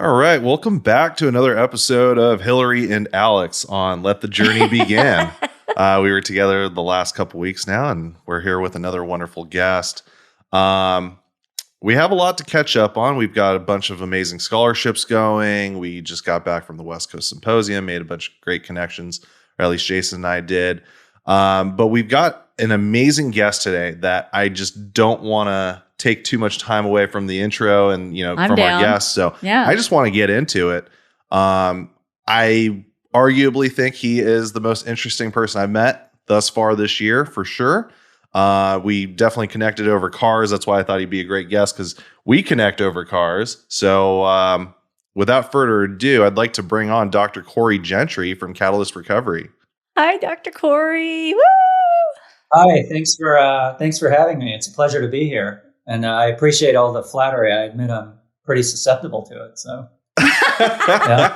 All right, welcome back to another episode of Hilary and Alex on Let the Journey Begin. We were together the last couple weeks now, and we're here with another wonderful guest. We have a lot to catch up on. We've got a bunch of amazing scholarships going. We just got back from the West Coast Symposium, made a bunch of great connections, or at least Jason and I did. But we've got an amazing guest today that I just don't want to take too much time away from the intro and, from our guests. So yeah. I just want to get into it. I arguably think he is the most interesting person I've met thus far this year, for sure. We definitely connected over cars. That's why I thought he'd be a great guest, because we connect over cars. So without further ado, I'd like to bring on Dr. Corey Jentry from Catalyst Recovery. Hi, Dr. Corey. Woo! Hi, thanks for having me. It's a pleasure to be here. And I appreciate all the flattery. I admit I'm pretty susceptible to it. So, yeah.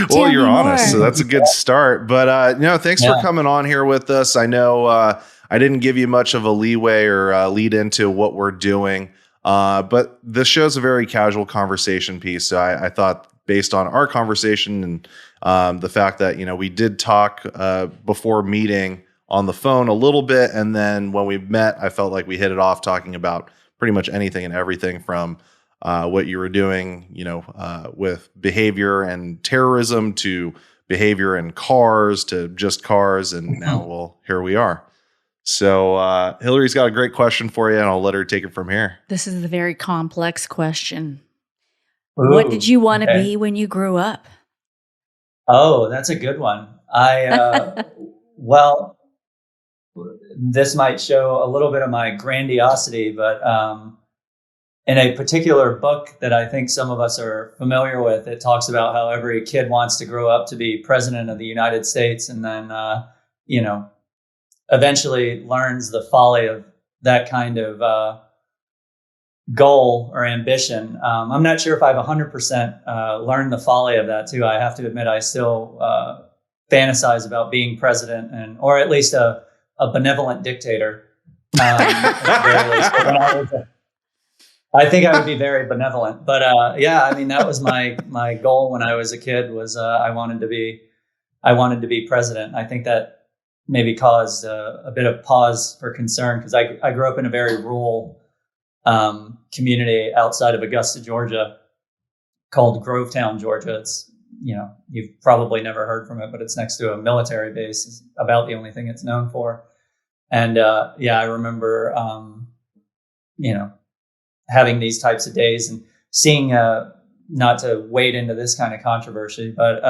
Well, you're honest, so that's a good start. But thanks for coming on here with us. I know I didn't give you much of a leeway or lead into what we're doing, but this show's a very casual conversation piece. So I thought, based on our conversation and the fact that we did talk before meeting on the phone a little bit, and then when we met, I felt like we hit it off talking about pretty much anything and everything from what you were doing, with behavior and terrorism, to behavior and cars, to just cars. And now, here we are. So Hilary's got a great question for you, and I'll let her take it from here. This is a very complex question. Ooh, what did you want to be when you grew up? Oh, that's a good one. Well, this might show a little bit of my grandiosity, but in a particular book that I think some of us are familiar with, it talks about how every kid wants to grow up to be president of the United States, and then, eventually learns the folly of that kind of goal or ambition. I'm not sure if I've 100% learned the folly of that too. I have to admit, I still fantasize about being president, or at least a benevolent dictator. I think I would be very benevolent, but that was my goal when I was a kid. Was I wanted to be president. I think that maybe caused a bit of pause for concern, because I grew up in a very rural community outside of Augusta, Georgia, called Grovetown, Georgia. It's you've probably never heard from it, but it's next to a military base. It's about the only thing it's known for. And I remember having these types of days and seeing, not to wade into this kind of controversy, but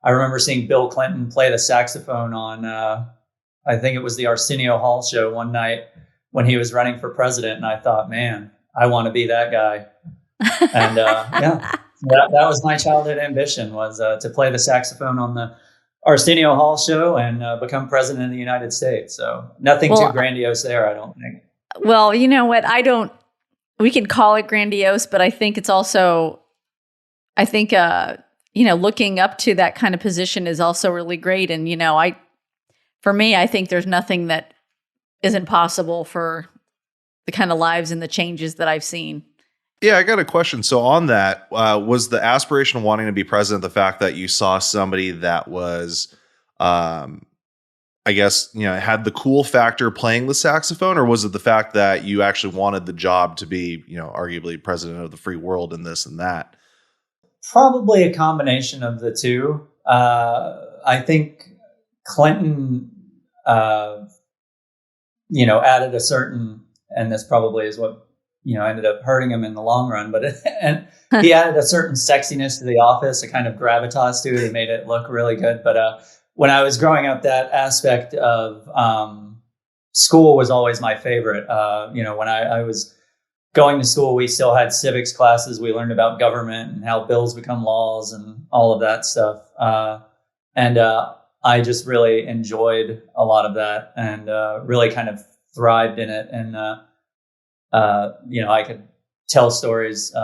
I remember seeing Bill Clinton play the saxophone on, I think it was the Arsenio Hall show one night when he was running for president. And I thought, man, I want to be that guy. And that was my childhood ambition, was to play the saxophone on the Arsenio Hall show and become president of the United States. So nothing too grandiose there, I don't think. Well, you know what? We can call it grandiose, but I think it's also, looking up to that kind of position is also really great. And, for me, I think there's nothing that isn't possible for the kind of lives and the changes that I've seen. Yeah, I got a question. So on that, was the aspiration of wanting to be president the fact that you saw somebody that was, had the cool factor playing the saxophone, or was it the fact that you actually wanted the job to be, arguably president of the free world and this and that? Probably a combination of the two. I think Clinton, added a certain, and this probably is what, ended up hurting him in the long run, but he added a certain sexiness to the office, a kind of gravitas to it. It made it look really good. But when I was growing up, that aspect of school was always my favorite. When I was going to school, we still had civics classes. We learned about government and how bills become laws and all of that stuff. I just really enjoyed a lot of that and really kind of thrived in it. And I could tell stories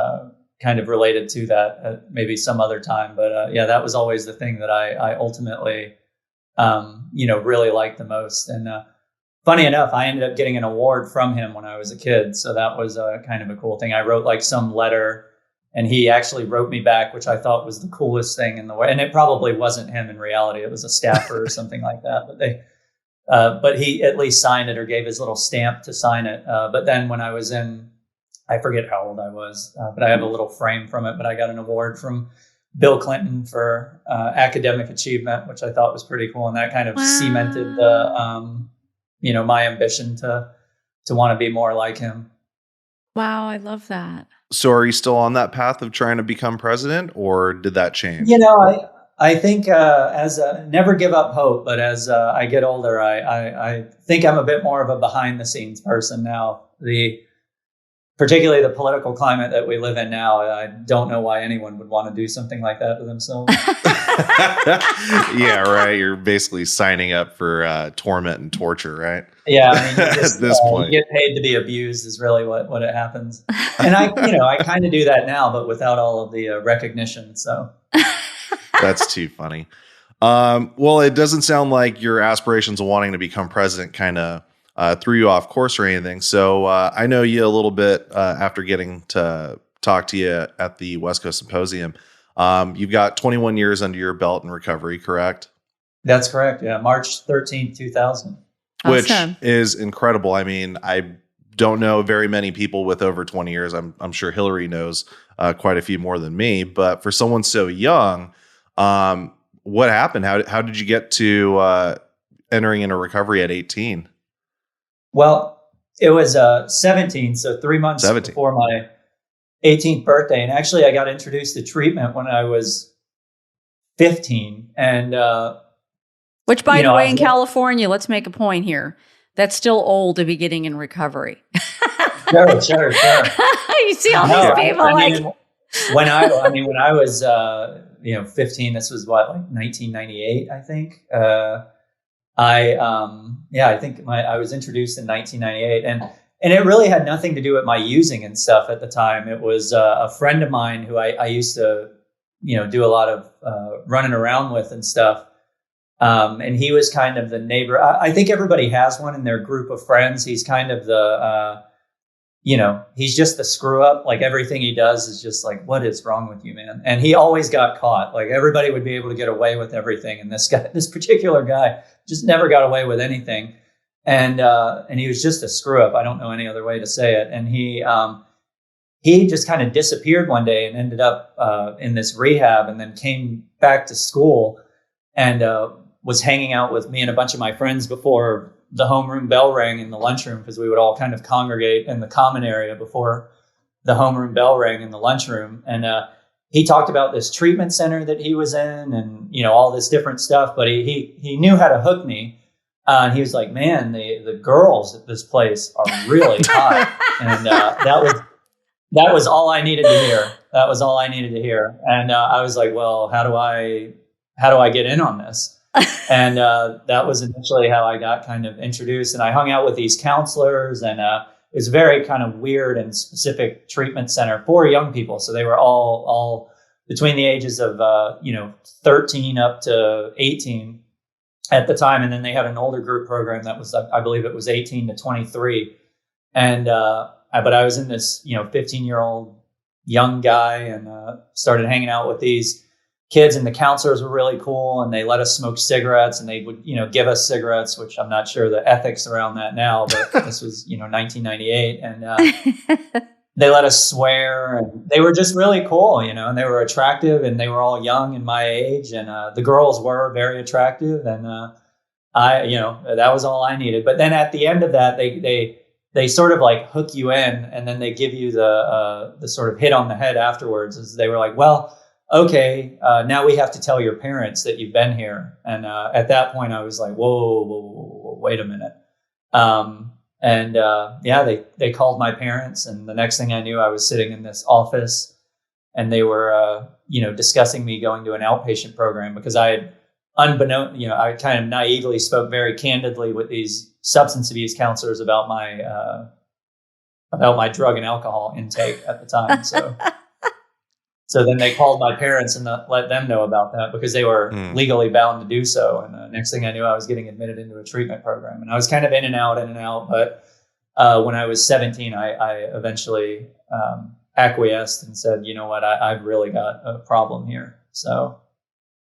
kind of related to that at maybe some other time. But that was always the thing that I ultimately, really liked the most. And funny enough, I ended up getting an award from him when I was a kid. So that was kind of a cool thing. I wrote like some letter And he actually wrote me back, which I thought was the coolest thing in the world. And it probably wasn't him in reality. It was a staffer or something like that. But he at least signed it or gave his little stamp to sign it. But then when I was I forget how old I was, but I have a little frame from it. But I got an award from Bill Clinton for academic achievement, which I thought was pretty cool. And that kind of cemented my ambition to want to be more like him. Wow, I love that. So are you still on that path of trying to become president, or did that change? I think never give up hope, but as I get older, I think I'm a bit more of a behind the scenes person now. Particularly the political climate that we live in now, I don't know why anyone would want to do something like that to themselves. Yeah, right. You're basically signing up for torment and torture, right? Yeah, I mean, at this point, you get paid to be abused is really what it happens. And I kind of do that now, but without all of the recognition. So that's too funny. Well, it doesn't sound like your aspirations of wanting to become president kind of threw you off course or anything. So I know you a little bit after getting to talk to you at the West Coast Symposium. You've got 21 years under your belt in recovery, correct? That's correct. Yeah, March 13th, 2000. Which is incredible. I mean, I don't know very many people with over 20 years. I'm sure Hilary knows quite a few more than me. But for someone so young, what happened? How did you get to entering into recovery at 18? Well, it was 17, so 3 months before my 18th birthday. And actually, I got introduced to treatment when I was 15. And which, by the way, in California, let's make a point here. That's still old to be getting in recovery. Sure. You see all these people when I was 15, this was like 1998, I think. I think I was introduced in 1998, and it really had nothing to do with my using and stuff at the time. It was a friend of mine who I used to, do a lot of running around with and stuff. And he was kind of the neighbor. I think everybody has one in their group of friends. He's kind of the, he's just the screw up. Like everything he does is just like, what is wrong with you, man? And he always got caught. Like everybody would be able to get away with everything. And this particular guy just never got away with anything. And he was just a screw up. I don't know any other way to say it. And he just kind of disappeared one day and ended up in this rehab, and then came back to school and was hanging out with me and a bunch of my friends before the homeroom bell rang in the lunchroom, because we would all kind of congregate in the common area before the homeroom bell rang in the lunchroom. And he talked about this treatment center that he was in, and all this different stuff. But he knew how to hook me. And he was like, "Man, the girls at this place are really hot." And that was all I needed to hear. That was all I needed to hear. And I was like, "Well, how do I get in on this?" And that was initially how I got kind of introduced. And I hung out with these counselors, and it was a very kind of weird and specific treatment center for young people. So they were all between the ages of 13 up to 18 at the time. And then they had an older group program that was, I believe it was 18 to 23. And but I was in this 15-year-old young guy, and started hanging out with these kids, and the counselors were really cool, and they let us smoke cigarettes, and they would, give us cigarettes, which I'm not sure the ethics around that now, but this was, 1998. And they let us swear, and they were just really cool, and they were attractive, and they were all young and my age, and the girls were very attractive. And that was all I needed. But then at the end of that, they sort of like hook you in, and then they give you the sort of hit on the head afterwards. As they were like, "Well, okay, now we have to tell your parents that you've been here." And at that point, I was like, whoa, wait a minute. They called my parents, and the next thing I knew, I was sitting in this office, and they were, discussing me going to an outpatient program, because I had I kind of naively spoke very candidly with these substance abuse counselors about my drug and alcohol intake at the time. So then they called my parents and let them know about that, because they were legally bound to do so. And next thing I knew, I was getting admitted into a treatment program, and I was kind of in and out. But when I was 17, I eventually acquiesced and said, you know what, I've really got a problem here. So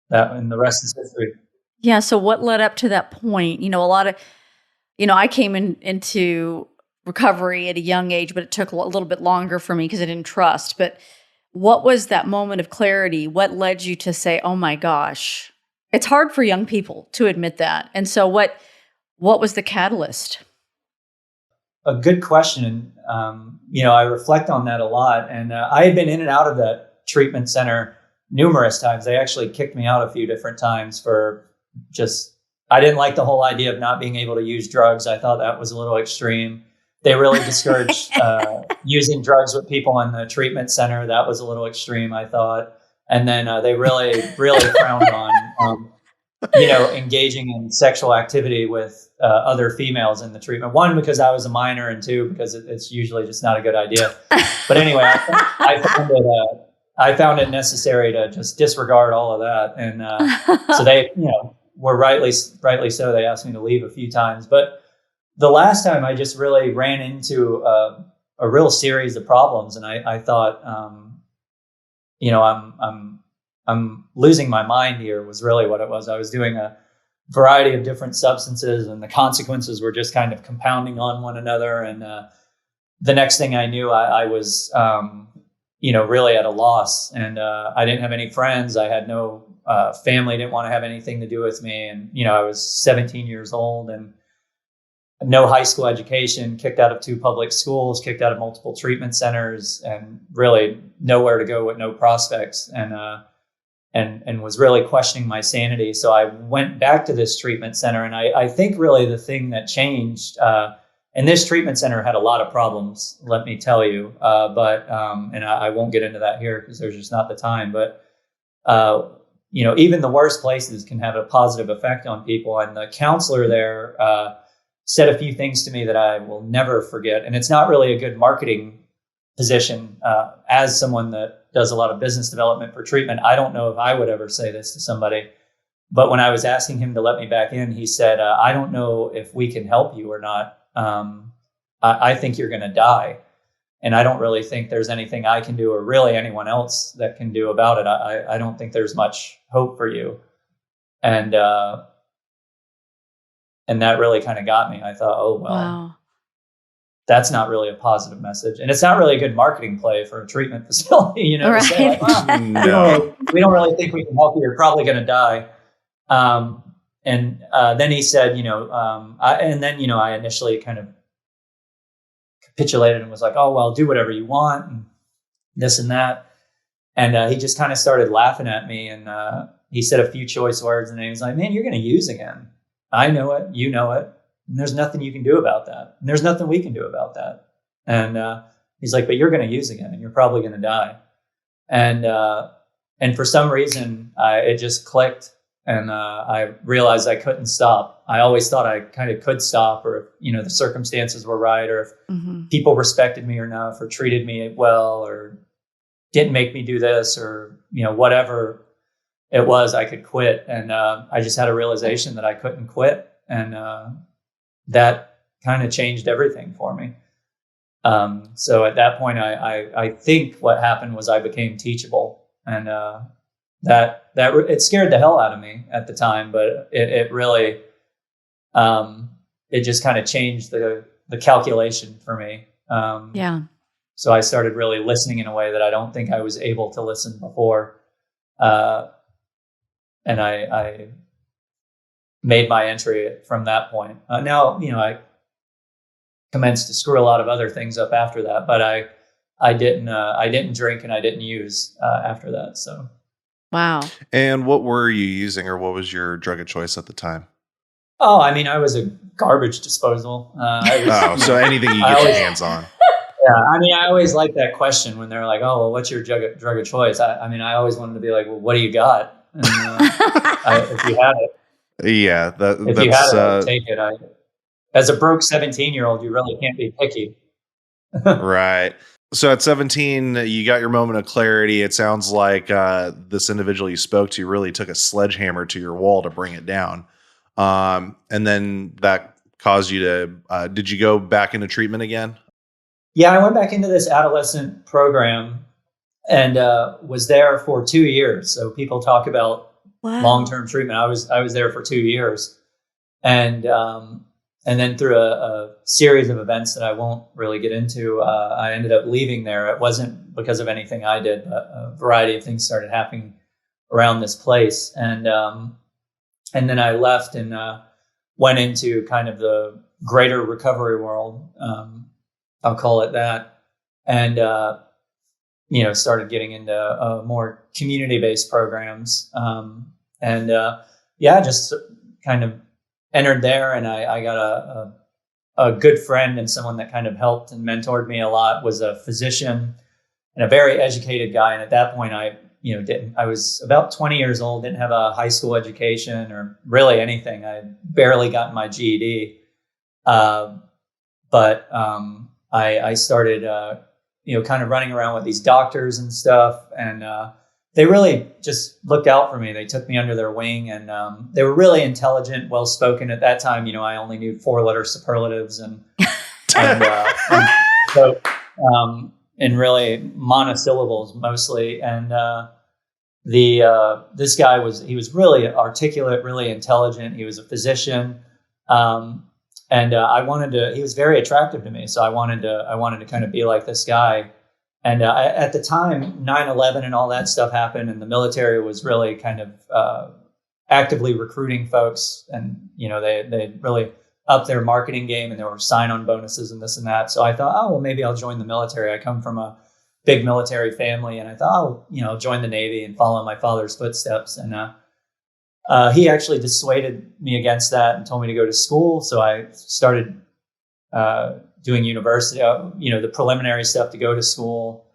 and the rest is history. Yeah. So what led up to that point? A lot of, I came into recovery at a young age, but it took a little bit longer for me because I didn't trust. But what was that moment of clarity? What led you to say, oh my gosh, it's hard for young people to admit that. And so what was the catalyst? A good question. I reflect on that a lot. And I had been in and out of that treatment center numerous times. They actually kicked me out a few different times for I didn't like the whole idea of not being able to use drugs. I thought that was a little extreme. They really discouraged using drugs with people in the treatment center. That was a little extreme, I thought. And then they really, really frowned on, engaging in sexual activity with other females in the treatment. One, because I was a minor, and two, because it's usually just not a good idea. But anyway, I found it necessary to just disregard all of that. And so they, were rightly so. They asked me to leave a few times. But the last time I just really ran into a real series of problems. And I thought, I'm losing my mind here was really what it was. I was doing a variety of different substances, and the consequences were just kind of compounding on one another. And the next thing I knew, I was, really at a loss. And I didn't have any friends. I had no family, didn't want to have anything to do with me. And, I was 17 years old and no high school education, kicked out of 2 public schools, kicked out of multiple treatment centers, and really nowhere to go with no prospects. And was really questioning my sanity. So I went back to this treatment center. And I think really the thing that changed, and this treatment center had a lot of problems, let me tell you. But I won't get into that here because there's just not the time. But, even the worst places can have a positive effect on people. And the counselor there said a few things to me that I will never forget. And it's not really a good marketing position as someone that does a lot of business development for treatment. I don't know if I would ever say this to somebody. But when I was asking him to let me back in, he said, I don't know if we can help you or not. I think you're going to die. And I don't really think there's anything I can do, or really anyone else that can do about it. I don't think there's much hope for you. And that really kind of got me. I thought, oh, well, wow. That's not really a positive message. And it's not really a good marketing play for a treatment facility, right. To say, like, no. We don't really think we can help you. You're probably going to die. And then he said, I initially kind of capitulated and was like, oh, well, do whatever you want, and this and that. And he just kind of started laughing at me. And he said a few choice words, and he was like, man, you're going to use again. I know it. You know it. And there's nothing you can do about that. And there's nothing we can do about that. And he's like, but you're going to use again, and you're probably going to die. And for some reason, it just clicked. And I realized I couldn't stop. I always thought I kind of could stop, or if, the circumstances were right, or if people respected me enough, or treated me well, or didn't make me do this, or, whatever it was, I could quit. And I just had a realization that I couldn't quit. And that kind of changed everything for me. So at that point, I think what happened was I became teachable. And that it scared the hell out of me at the time, but it really, it just kind of changed the calculation for me. Yeah. So I started really listening in a way that I don't think I was able to listen before. And I made my entry from that point. Now, I commenced to screw a lot of other things up after that, but I didn't drink and I didn't use after that. So. Wow. And what were you using, or what was your drug of choice at the time? Oh, I mean, I was a garbage disposal. So anything you get your hands on. Yeah, I mean, I always like that question when they're like, "Oh, well, what's your drug of choice?" I always wanted to be like, "Well, what do you got?" And, if you had it, yeah, if you had it, I would take it. As a broke 17-year-old, you really can't be picky. Right. So at 17, you got your moment of clarity. It sounds like this individual you spoke to really took a sledgehammer to your wall to bring it down. And then that caused you to, did you go back into treatment again? Yeah, I went back into this adolescent program and was there for 2 years. So people talk about long-term treatment. I was there for 2 years, and then through a series of events that I won't really get into, I ended up leaving there. It wasn't because of anything I did, but a variety of things started happening around this place, and then I left and went into kind of the greater recovery world. I'll call it that, and started getting into more community-based programs, just kind of entered there, and I got a good friend and someone that kind of helped and mentored me a lot. Was a physician and a very educated guy, and at that point I was about 20 years old, didn't have a high school education or really anything. I had barely gotten my GED, but I started kind of running around with these doctors and stuff, and they really just looked out for me. They took me under their wing, and they were really intelligent, well-spoken. At that time, I only knew 4-letter superlatives and really monosyllables mostly. And this guy was really articulate, really intelligent. He was a physician, and he was very attractive to me. So I wanted to kind of be like this guy. And at the time, 9/11 and all that stuff happened, and the military was really kind of actively recruiting folks, and they really upped their marketing game, and there were sign-on bonuses and this and that. So I thought, oh well, maybe I'll join the military. I come from a big military family, and I thought, I'll join the Navy and follow my father's footsteps. And he actually dissuaded me against that and told me to go to school. So I started doing university, the preliminary stuff to go to school.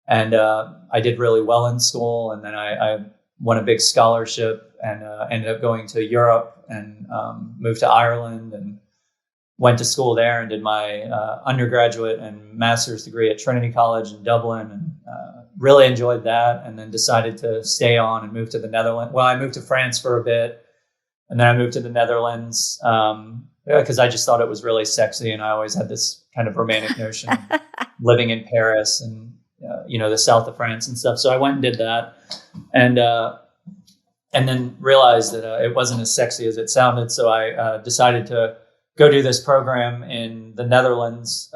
And I did really well in school. And then I won a big scholarship and ended up going to Europe and moved to Ireland and went to school there and did my undergraduate and master's degree at Trinity College in Dublin, and really enjoyed that. And then decided to stay on and move to the Netherlands. Well, I moved to France for a bit, and then I moved to the Netherlands because I just thought it was really sexy, and I always had this kind of romantic notion of living in Paris and the south of France and stuff. So I went and did that, and then realized that it wasn't as sexy as it sounded. So I decided to go do this program in the Netherlands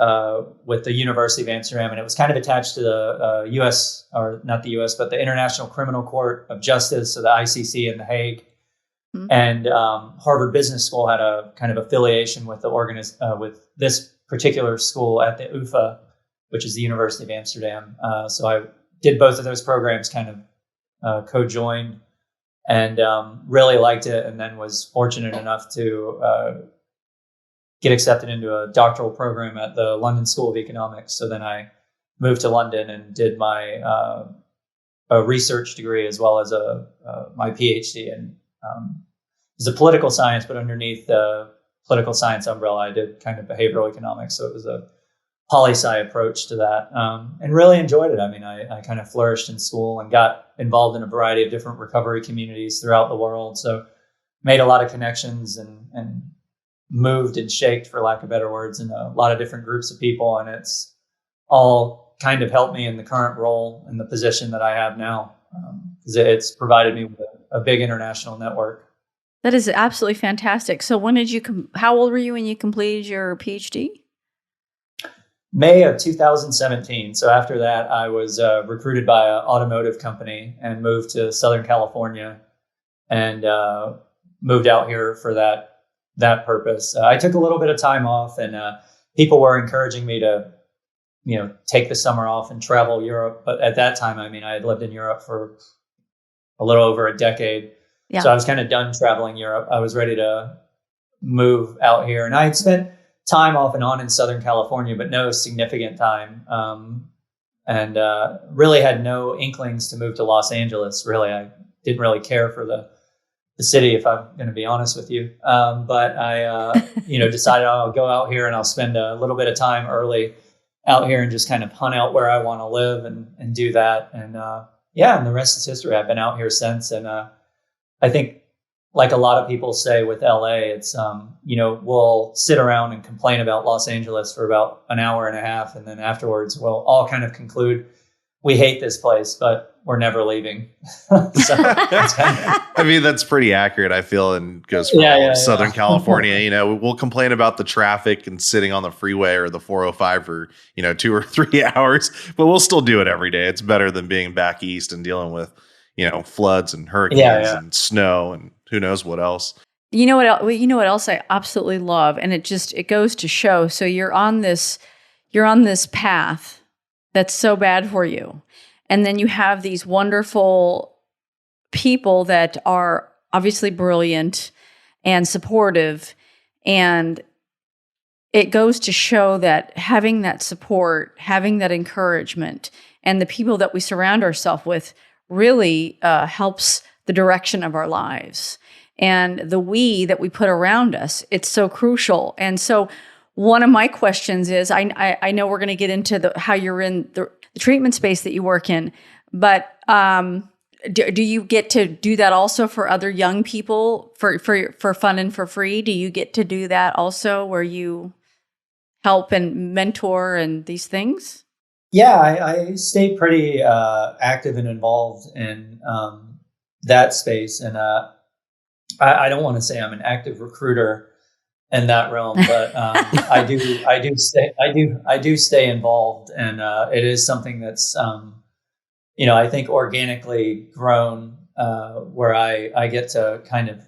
with the University of Amsterdam, and it was kind of attached to the U.S. or not the U.S. but the International Criminal Court of Justice, so the ICC in The Hague. Mm-hmm. And Harvard Business School had a kind of affiliation with with this particular school at the UvA, which is the University of Amsterdam. So I did both of those programs, kind of co-joined, and really liked it, and then was fortunate enough to get accepted into a doctoral program at the London School of Economics. So then I moved to London and did my a research degree as well as my Ph.D. in it's a political science, but underneath the political science umbrella, I did kind of behavioral economics. So it was a poli-sci approach to that, and really enjoyed it. I mean, I kind of flourished in school and got involved in a variety of different recovery communities throughout the world. So made a lot of connections and moved and shaped, for lack of better words, in a lot of different groups of people. And it's all kind of helped me in the current role and the position that I have now, because it's provided me with a big international network. That is absolutely fantastic. So when did how old were you when you completed your PhD? May of 2017. So after that, I was recruited by an automotive company and moved to Southern California, and moved out here for that purpose. I took a little bit of time off, and people were encouraging me to, take the summer off and travel Europe. But at that time, I mean, I had lived in Europe for a little over a decade. Yeah. So I was kind of done traveling Europe. I was ready to move out here, and I had spent time off and on in Southern California, but no significant time. And really had no inklings to move to Los Angeles. Really, I didn't really care for the city, if I'm going to be honest with you. But I, decided I'll go out here and I'll spend a little bit of time early out here and just kind of hunt out where I want to live and do that. And and the rest is history. I've been out here since, and I think like a lot of people say with LA, it's, we'll sit around and complain about Los Angeles for about an hour and a half. And then afterwards, we'll all kind of conclude we hate this place, but we're never leaving. So it's I mean, that's pretty accurate, I feel, and goes for all of Southern California. We'll complain about the traffic and sitting on the freeway or the 405 for, 2 or 3 hours, but we'll still do it every day. It's better than being back east and dealing with, floods and hurricanes and snow and who knows what else. You know what else I absolutely love, and it goes to show. So you're on this path that's so bad for you, and then you have these wonderful people that are obviously brilliant and supportive, and it goes to show that having that support, having that encouragement, and the people that we surround ourselves with really helps the direction of our lives. And the we that we put around us, it's so crucial. And so one of my questions is, I know we're going to get into how you're in the treatment space that you work in, but do you get to do that also for other young people for fun and for free? Do you get to do that also, where you help and mentor and these things? Yeah, I stay pretty active and involved in that space, and I don't want to say I'm an active recruiter in that realm, but I do stay involved, and it is something that's I think organically grown, where I get to kind of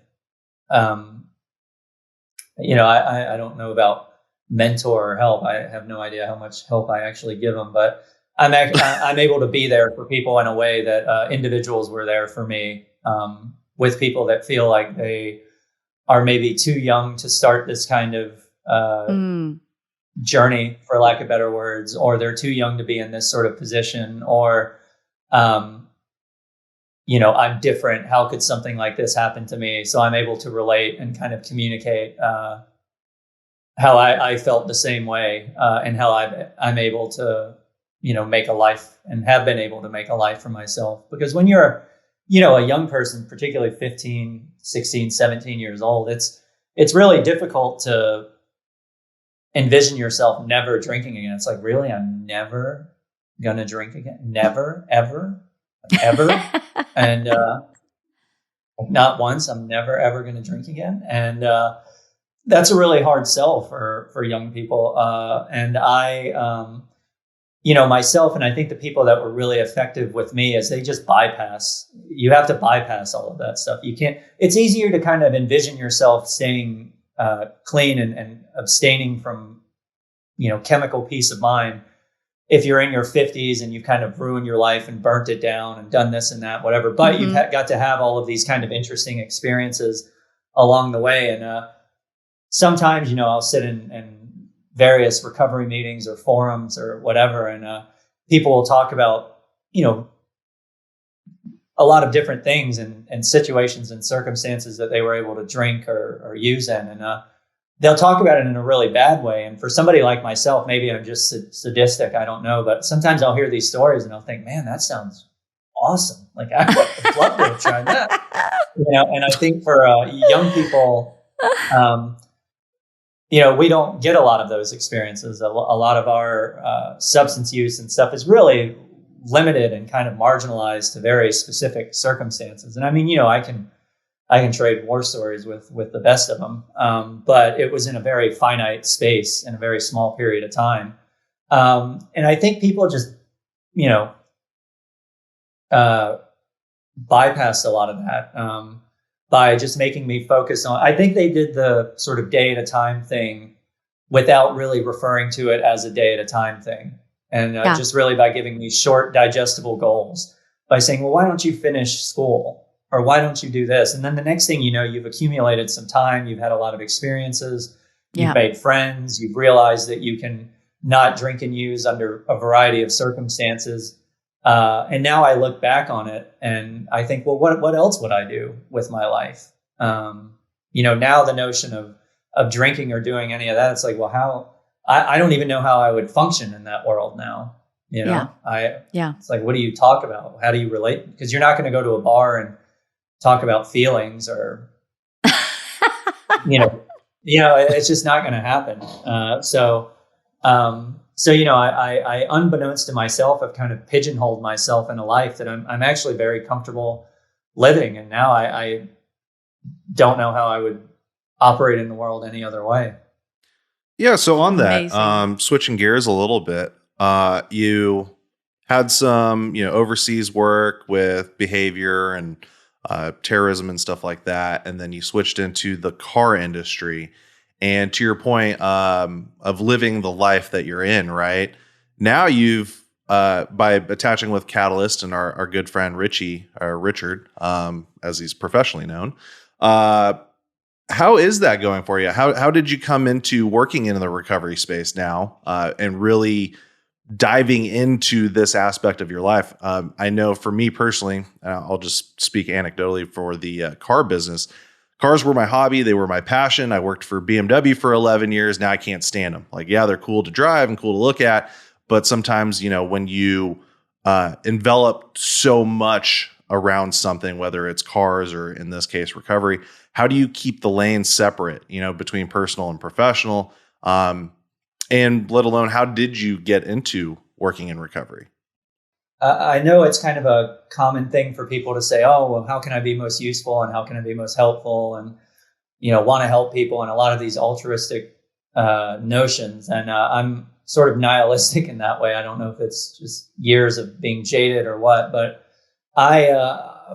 I don't know about mentor or help. I have no idea how much help I actually give them, but I'm able to be there for people in a way that individuals were there for me, with people that feel like they are maybe too young to start this kind of journey, for lack of better words, or they're too young to be in this sort of position, or I'm different. How could something like this happen to me? So I'm able to relate and kind of communicate how I felt the same way, and how I'm able to, make a life, and have been able to make a life for myself. Because when you're, a young person, particularly 15, 16, 17 years old, it's really difficult to envision yourself never drinking again. It's like, really, I'm never going to drink again? Never, ever, ever. And not once, I'm never, ever going to drink again. And that's a really hard sell for young people. And I, myself, and I think the people that were really effective with me, is they just you have to bypass all of that stuff. You can't, it's easier to kind of envision yourself staying clean and abstaining from, chemical peace of mind if you're in your 50s and you've kind of ruined your life and burnt it down and done this and that, whatever. But you've got to have all of these kind of interesting experiences along the way. And sometimes, I'll sit in various recovery meetings or forums or whatever, and people will talk about, a lot of different things and situations and circumstances that they were able to drink or use in. And they'll talk about it in a really bad way. And for somebody like myself, maybe I'm just sadistic, I don't know. But sometimes I'll hear these stories and I'll think, man, that sounds awesome. Like, I would love to have tried that. And I think for young people, we don't get a lot of those experiences. A lot of our substance use and stuff is really limited and kind of marginalized to very specific circumstances. And I mean, I can trade war stories with the best of them, but it was in a very finite space in a very small period of time. And I think people just, bypassed a lot of that. By just making me focus on, I think they did the sort of day at a time thing without really referring to it as a day at a time thing. And just really by giving me short, digestible goals, by saying, well, why don't you finish school? Or why don't you do this? And then the next thing you know, you've accumulated some time, you've had a lot of experiences, you've made friends, you've realized that you can not drink and use under a variety of circumstances. And now I look back on it and I think, well, what else would I do with my life? Now the notion of drinking or doing any of that, it's like, well, I don't even know how I would function in that world now. It's like, what do you talk about? How do you relate? Because you're not going to go to a bar and talk about feelings or it's just not going to happen. I unbeknownst to myself, have kind of pigeonholed myself in a life that I'm actually very comfortable living. And now I don't know how I would operate in the world any other way. Yeah. So on that, Amazing. switching gears a little bit, you had some, overseas work with behavior and terrorism and stuff like that, and then you switched into the car industry. And to your point of living the life that you're in, right now, you've by attaching with Catalyst and our good friend Richard, as he's professionally known. How is that going for you? How did you come into working in the recovery space now and really diving into this aspect of your life? I know for me personally, I'll just speak anecdotally for the car business. Cars were my hobby. They were my passion. I worked for BMW for 11 years. Now I can't stand them. Like, yeah, they're cool to drive and cool to look at. But sometimes, when you envelop so much around something, whether it's cars or in this case, recovery, how do you keep the lanes separate, between personal and professional? And let alone, how did you get into working in recovery? I know it's kind of a common thing for people to say, oh, well, how can I be most useful and how can I be most helpful and, want to help people, and a lot of these altruistic notions. And I'm sort of nihilistic in that way. I don't know if it's just years of being jaded or what, but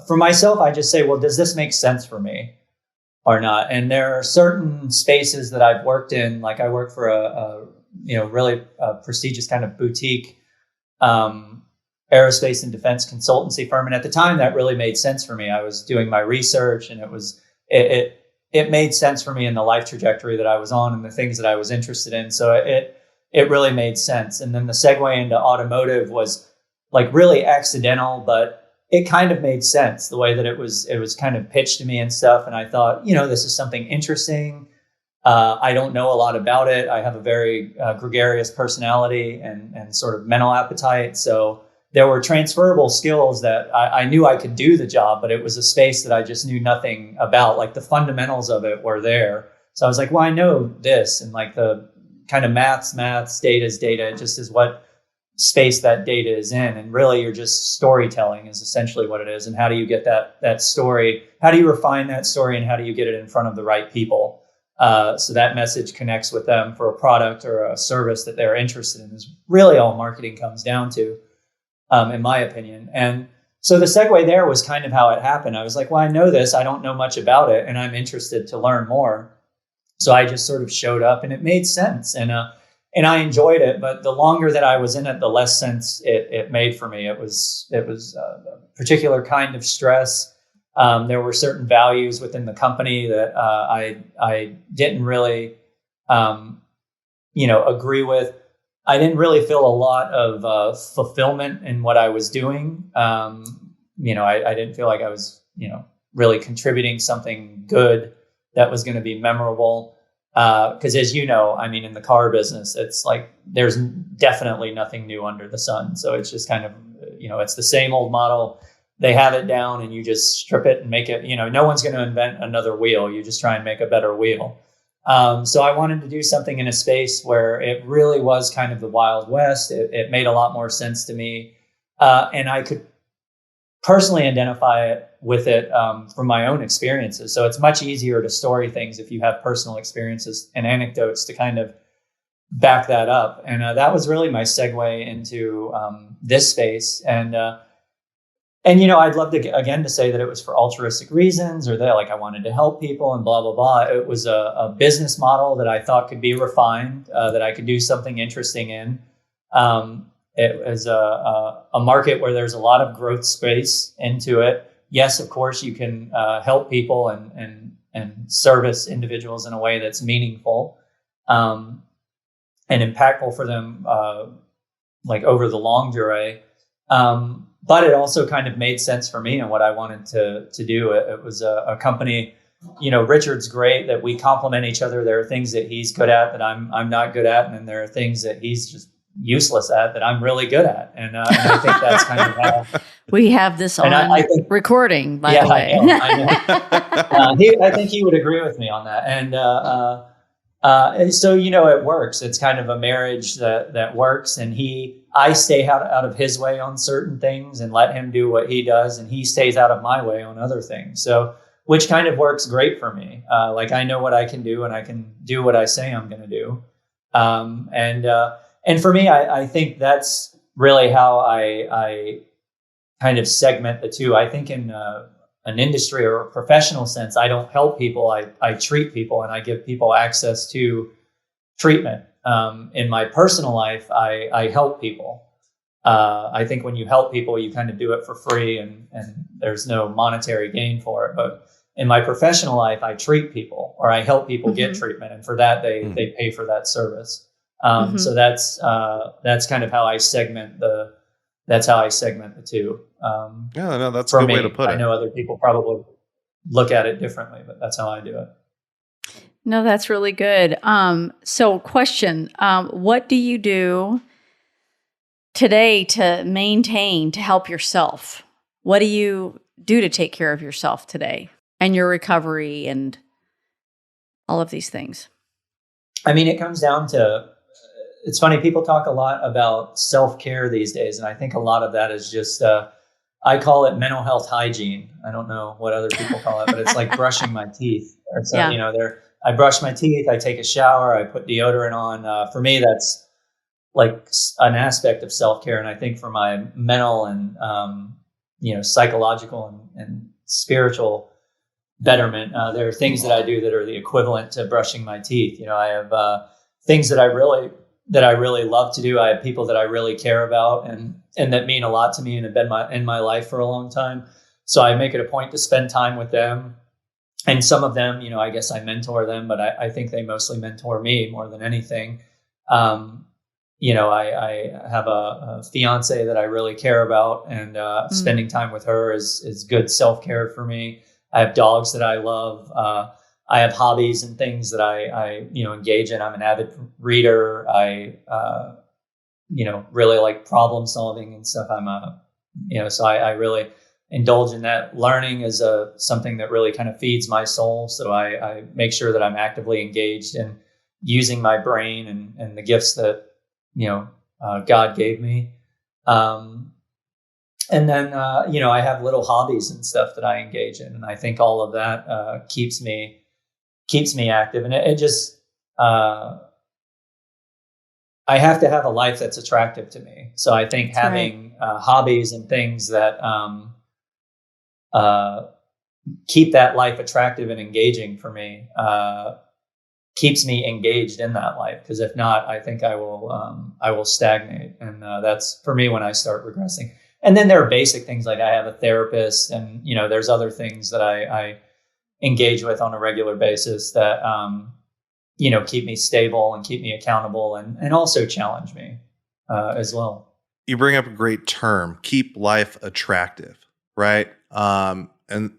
for myself, I just say, well, does this make sense for me or not? And there are certain spaces that I've worked in, like I work for a really prestigious kind of boutique aerospace and defense consultancy firm. And at the time that really made sense for me. I was doing my research and it made sense for me in the life trajectory that I was on and the things that I was interested in. So it really made sense. And then the segue into automotive was like really accidental, but it kind of made sense the way that it was kind of pitched to me and stuff. And I thought, this is something interesting. I don't know a lot about it. I have a very gregarious personality and sort of mental appetite. So there were transferable skills that I knew I could do the job, but it was a space that I just knew nothing about. Like the fundamentals of it were there. So I was like, well, I know this, and like the kind of maths, data's data, it just is what space that data is in. And really you're just storytelling is essentially what it is. And how do you get that story? How do you refine that story and how do you get it in front of the right people? So that message connects with them for a product or a service that they're interested in is really all marketing comes down to, in my opinion. And so the segue there was kind of how it happened. I was like, well, I know this, I don't know much about it, and I'm interested to learn more. So I just sort of showed up and it made sense. And I enjoyed it, but the longer that I was in it, the less sense it made for me. It was a particular kind of stress. There were certain values within the company that I didn't really, agree with. I didn't really feel a lot of fulfillment in what I was doing. I didn't feel like I was, really contributing something good that was going to be memorable. Because as you know, I mean, in the car business, it's like there's definitely nothing new under the sun. So it's just kind of, it's the same old model. They have it down and you just strip it and make it, no one's going to invent another wheel. You just try and make a better wheel. So I wanted to do something in a space where it really was kind of the Wild West. It made a lot more sense to me. And I could personally identify with it from my own experiences. So it's much easier to story things if you have personal experiences and anecdotes to kind of back that up. And that was really my segue into this space. And I'd love to say that it was for altruistic reasons or that like I wanted to help people and blah, blah, blah. It was a business model that I thought could be refined, that I could do something interesting in. It was a market where there's a lot of growth space into it. Yes, of course, you can help people and service individuals in a way that's meaningful and impactful for them, like over the long durée. But it also kind of made sense for me and what I wanted to do. It was a company, Richard's great that we complement each other. There are things that he's good at that I'm not good at. And then there are things that he's just useless at that I'm really good at. And I think that's kind of how We have this on I think, recording, by the way. I know. I think he would agree with me on that. And so, it works. It's kind of a marriage that works. And I stay out of his way on certain things and let him do what he does. And he stays out of my way on other things. So, which kind of works great for me. Like I know what I can do and I can do what I say I'm going to do. And for me, I think that's really how I kind of segment the two. I think in an industry or a professional sense, I don't help people. I treat people and I give people access to treatment. In my personal life, I help people. I think when you help people, you kind of do it for free and there's no monetary gain for it. But in my professional life, I treat people or I help people get treatment. And for that, they pay for that service. So that's kind of how I segment the two. No, that's a good way to put it. I know other people probably look at it differently, but that's how I do it. No, that's really good. So question, what do you do today to help yourself? What do you do to take care of yourself today and your recovery and all of these things? I mean, it comes down to, it's funny, people talk a lot about self-care these days. And I think a lot of that is just, I call it mental health hygiene. I don't know what other people call it, but it's like brushing my teeth. Or so, I brush my teeth, I take a shower, I put deodorant on. For me, that's like an aspect of self-care. And I think for my mental and, psychological and spiritual betterment, there are things that I do that are the equivalent to brushing my teeth. I have things that I really love to do. I have people that I really care about and that mean a lot to me and have been in my life for a long time. So I make it a point to spend time with them. And some of them, I guess I mentor them, but I think they mostly mentor me more than anything. I have a fiance that I really care about, and spending time with her is good self-care for me. I have dogs that I love. I have hobbies and things that I engage in. I'm an avid reader. I really like problem solving and stuff. So I really indulge in that. Learning is something that really kind of feeds my soul. So I make sure that I'm actively engaged in using my brain and the gifts that, God gave me. And then, I have little hobbies and stuff that I engage in. And I think all of that keeps me active. And it just, I have to have a life that's attractive to me. So I think having hobbies and things that keep that life attractive and engaging for me keeps me engaged in that life. Because if not, I think I will stagnate. And that's for me when I start regressing. And then there are basic things like I have a therapist, and there's other things that I engage with on a regular basis that keep me stable and keep me accountable and also challenge me as well. You bring up a great term: keep life attractive, right? And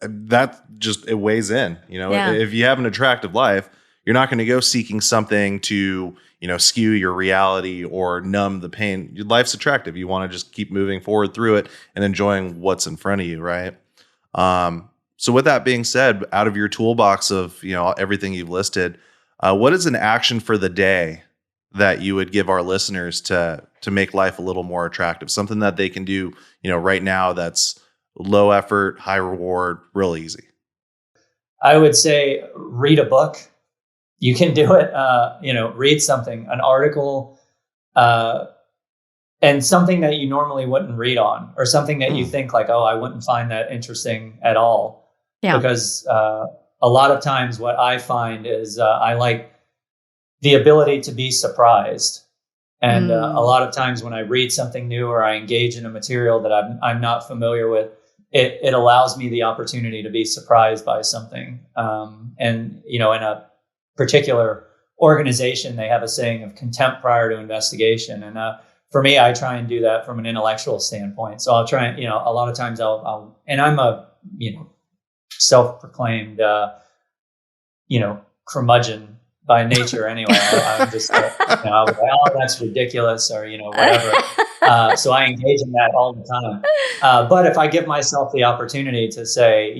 that just, it weighs in. If you have an attractive life, you're not going to go seeking something to skew your reality or numb the pain. Your life's attractive. You want to just keep moving forward through it and enjoying what's in front of you, right? So with that being said, out of your toolbox of everything you've listed, what is an action for the day that you would give our listeners to make life a little more attractive? Something that they can do, right now that's low effort, high reward, real easy. I would say read a book. You can do it, read something, an article, and something that you normally wouldn't read on, or something that you think like, oh, I wouldn't find that interesting at all. Yeah. Because a lot of times what I find is I like the ability to be surprised. And a lot of times when I read something new or I engage in a material that I'm not familiar with, it allows me the opportunity to be surprised by something. And in a particular organization, they have a saying of contempt prior to investigation. And for me, I try and do that from an intellectual standpoint. So I'll try and, a lot of times I'll and I'm a, self-proclaimed, curmudgeon by nature anyway. I'm just, I'll be like, oh, that's ridiculous, or, whatever. So I engage in that all the time. But if I give myself the opportunity to say,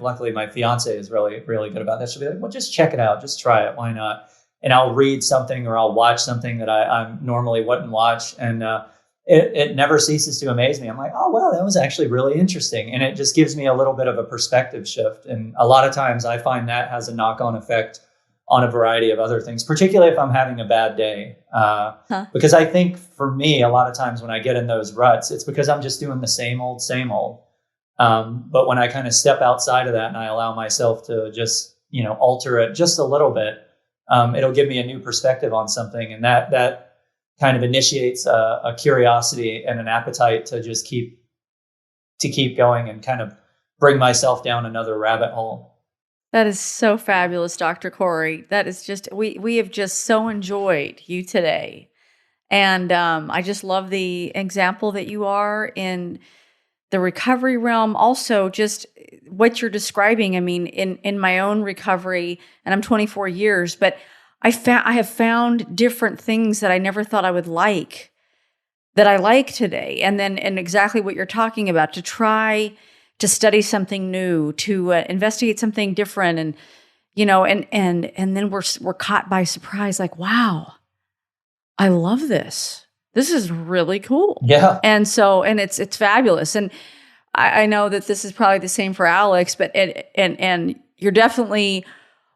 luckily my fiance is really, really good about that. She'll be like, well, just check it out. Just try it. Why not? And I'll read something or I'll watch something that I normally wouldn't watch. And it never ceases to amaze me. I'm like, oh, wow, that was actually really interesting. And it just gives me a little bit of a perspective shift. And a lot of times I find that has a knock-on effect on a variety of other things, particularly if I'm having a bad day. Because I think for me, a lot of times when I get in those ruts, it's because I'm just doing the same old. But when I kind of step outside of that and I allow myself to just, alter it just a little bit, it'll give me a new perspective on something. And that kind of initiates a curiosity and an appetite to just keep going and kind of bring myself down another rabbit hole. That is so fabulous, Dr. Corey. That is just, we have just so enjoyed you today. And I just love the example that you are in the recovery realm. Also, just what you're describing. I mean, in my own recovery, and I'm 24 years, but I have found different things that I never thought I would like, that I like today. And exactly what you're talking about, to try to study something new, to investigate something different. And, and then we're caught by surprise, like, wow, I love this. This is really cool. Yeah. And so, and it's fabulous. And I know that this is probably the same for Alex, but, and you're definitely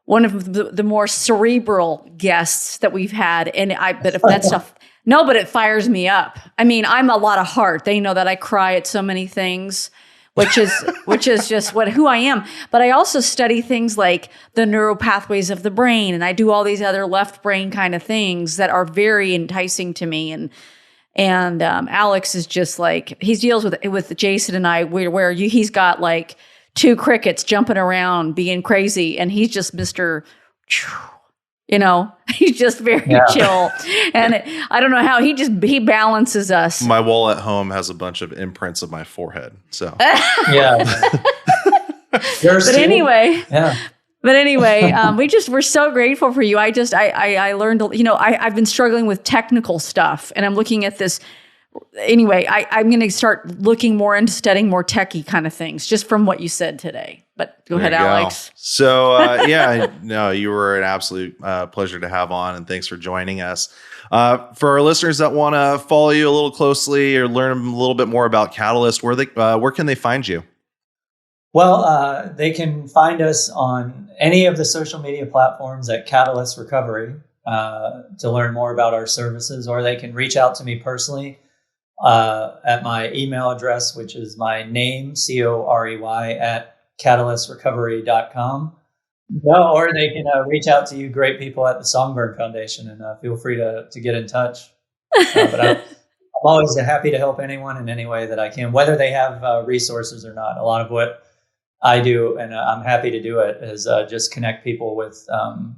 one of the more cerebral guests that we've had. But if that stuff, no, but it fires me up. I mean, I'm a lot of heart. They know that I cry at so many things, which is just who I am. But I also study things like the neural pathways of the brain, and I do all these other left brain kind of things that are very enticing to me. And Alex is just like, he deals with Jason and I, where he's got like 2 crickets jumping around being crazy, and he's just Mr. He's just very chill. And I don't know how he balances us. My wall at home has a bunch of imprints of my forehead. So yeah. But anyway, we're so grateful for you. I learned, I've been struggling with technical stuff, and I'm looking at this. Anyway, I'm going to start looking more into studying more techie kind of things, just from what you said today. But go ahead, Alex. So, you were an absolute pleasure to have on, and thanks for joining us. For our listeners that want to follow you a little closely or learn a little bit more about Catalyst, where can they find you? Well, they can find us on any of the social media platforms at Catalyst Recovery to learn more about our services, or they can reach out to me personally at my email address, which is my name, Corey, at catalystrecovery.com. No, or they can reach out to you great people at the Songbird Foundation, and feel free to get in touch. But I'm always happy to help anyone in any way that I can, whether they have resources or not. A lot of what I do, and I'm happy to do it, is just connect people with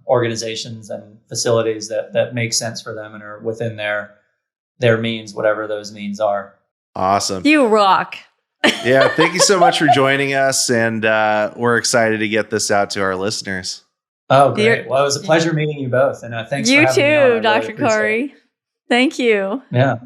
organizations and facilities that make sense for them and are within their means, whatever those means are. Awesome. You rock. Yeah. Thank you so much for joining us. And we're excited to get this out to our listeners. Oh, great. Well, it was a pleasure meeting you both. And thanks for having me on. You too, Dr. Corey. Thank you. Yeah.